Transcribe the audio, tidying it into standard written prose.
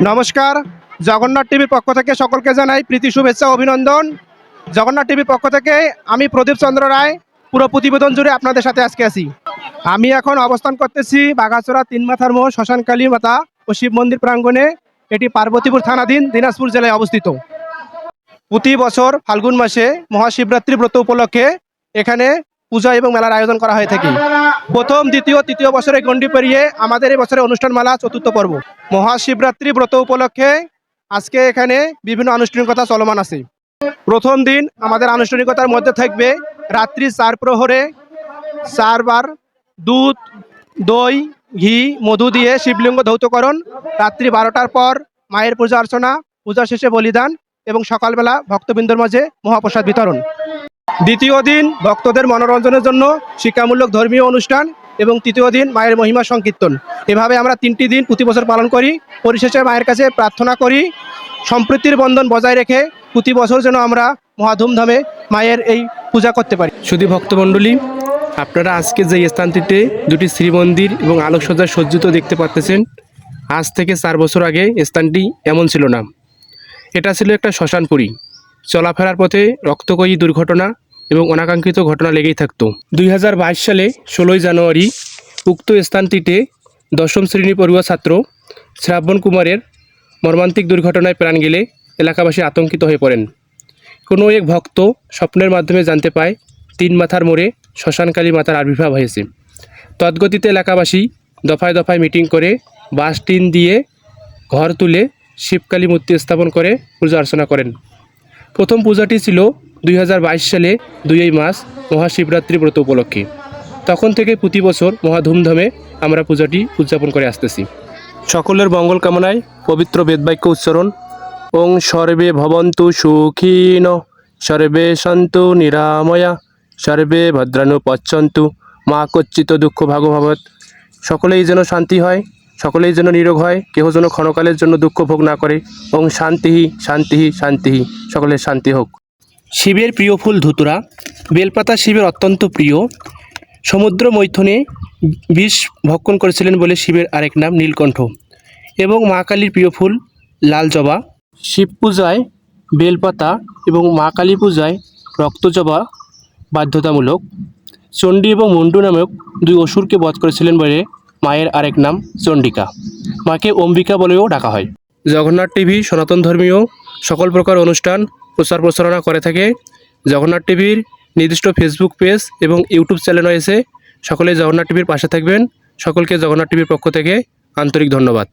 নমস্কার। জগন্নাথ টিভির পক্ষ থেকে সকলকে জানাই প্রীতি শুভেচ্ছা অভিনন্দন। জগন্নাথ টিভির পক্ষ থেকে আমি প্রদীপ চন্দ্র রায় পুরো প্রতিবেদন জুড়ে আপনাদের সাথে আজকে আছি। আমি এখন অবস্থান করতেছি বাঘাচড়া তিন মাথার মোড় শ্মশানকালী মাতা ও শিব মন্দির প্রাঙ্গণে। এটি পার্বতীপুর থানাধীন দিনাজপুর জেলায় অবস্থিত। প্রতি বছর ফাল্গুন মাসে মহাশিবরাত্রি ব্রত উপলক্ষে এখানে পূজা এবং মেলার আয়োজন করা হয়ে থাকে। প্রথম, দ্বিতীয়, তৃতীয় বছরে গণ্ডি পেরিয়ে আমাদের এই বছরের অনুষ্ঠানমালা চতুর্থ পর্ব। মহাশিবরাত্রি ব্রত উপলক্ষে আজকে এখানে বিভিন্ন আনুষ্ঠানিকতা চলমান আছে। প্রথম দিন আমাদের আনুষ্ঠানিকতার মধ্যে থাকবে রাত্রি 4 প্রহরে 4 বার দুধ, দই, ঘি, মধু দিয়ে শিবলিঙ্গ ধৌতকরণ। রাত্রি 12টার পর মায়ের পূজা অর্চনা, পূজা শেষে বলিদান এবং সকালবেলা ভক্তবৃন্দর মাঝে মহাপ্রসাদ বিতরণ। দ্বিতীয় দিন ভক্তদের মনোরঞ্জনের জন্য শিক্ষামূলক ধর্মীয় অনুষ্ঠান এবং তৃতীয় দিন মায়ের মহিমা সংকীর্তন। এভাবে আমরা 3টি দিন প্রতি বছর পালন করি। পরিশেষে মায়ের কাছে প্রার্থনা করি সম্প্রীতির বন্ধন বজায় রেখে প্রতি বছর যেন আমরা মহা ধুমধামে মায়ের এই পূজা করতে পারি। শুধু ভক্তমণ্ডলী, আপনারা আজকে যে স্থানটিতে দুটি শ্রীমন্দির এবং আলোকসজ্জায় সজ্জিত দেখতে পাচ্ছেন, আজ থেকে 4 বছর আগে স্থানটি এমন ছিল না। এটা ছিল একটা শ্মশানপুরী। চলাফেরার পথে রক্তক্ষয়ী দুর্ঘটনা এবং অনাকাঙ্ক্ষিত ঘটনা লেগেই থাকতো। 2022 সালে 16 জানুয়ারি উক্ত স্থানটিতে 10ম শ্রেণী পড়ুয়া ছাত্র শ্রাবণ কুমারের মর্মান্তিক দুর্ঘটনায় প্রাণ গেলে এলাকাবাসী আতঙ্কিত হয়ে পড়েন। কোনো এক ভক্ত স্বপ্নের মাধ্যমে জানতে পায় 3 মাথার মোড়ে শ্মশানকালী মাতার আবির্ভাব হয়েছে। তৎগতিতে এলাকাবাসী দফায় দফায় মিটিং করে বাঁশ টিন দিয়ে ঘর তুলে শিবকালী মূর্তি স্থাপন করে পূজা অর্চনা করেন। প্রথম পূজাটি ছিল 2022 সালে 2 মাস মহাশিবরাত্রি ব্রত উপলক্ষে। তখন থেকে প্রতি বছর মহা ধুমধামে আমরা পূজাটি উদযাপন করে আসতেছি। সকলের মঙ্গল কামনায় পবিত্র বেদবাক্য উচ্চারণ, ওং সর্বে ভবন্তু সুখিন সর্বে সন্তু নিরাময়া সর্বে ভদ্রাণু পচ্ছন্তু মা কচ্চিত দুঃখ ভাগভবত। সকলেই যেন শান্তি হয়, সকলেই যেন নিরোগ হয়, কেহ যেন ক্ষণকালের জন্য দুঃখ ভোগ না করে। ওং শান্তিহি শান্তিহি শান্তিহি, সকলের শান্তি হোক। শিবের প্রিয় ফুল ধুতুরা। বেলপাতা শিবের অত্যন্ত প্রিয়। সমুদ্র মৈথুনে বিষ ভক্ষণ করেছিলেন বলে শিবের আরেক নাম নীলকণ্ঠ। এবং মা কালীর প্রিয় ফুল লাল জবা। শিব পূজায় বেলপাতা এবং মা কালী পূজায় রক্তজবা বাধ্যতামূলক। চণ্ডী এবং মুন্ডু নামক 2 অসুরকে বধ করেছিলেন বলে মায়ের আরেক নাম চণ্ডিকা। মাকে অম্বিকা বলেও ডাকা হয়। জগন্নাথ টিভি সনাতন ধর্মীয় সকল প্রকার অনুষ্ঠান প্রচার প্রচারণা করে থাকে। জগন্নাথ টিভির নির্দিষ্ট ফেসবুক পেজ এবং ইউটিউব চ্যানেল রয়েছে। সকলে জগন্নাথ টিভির পাশে থাকবেন। সকলকে জগন্নাথ টিভির পক্ষ থেকে আন্তরিক ধন্যবাদ।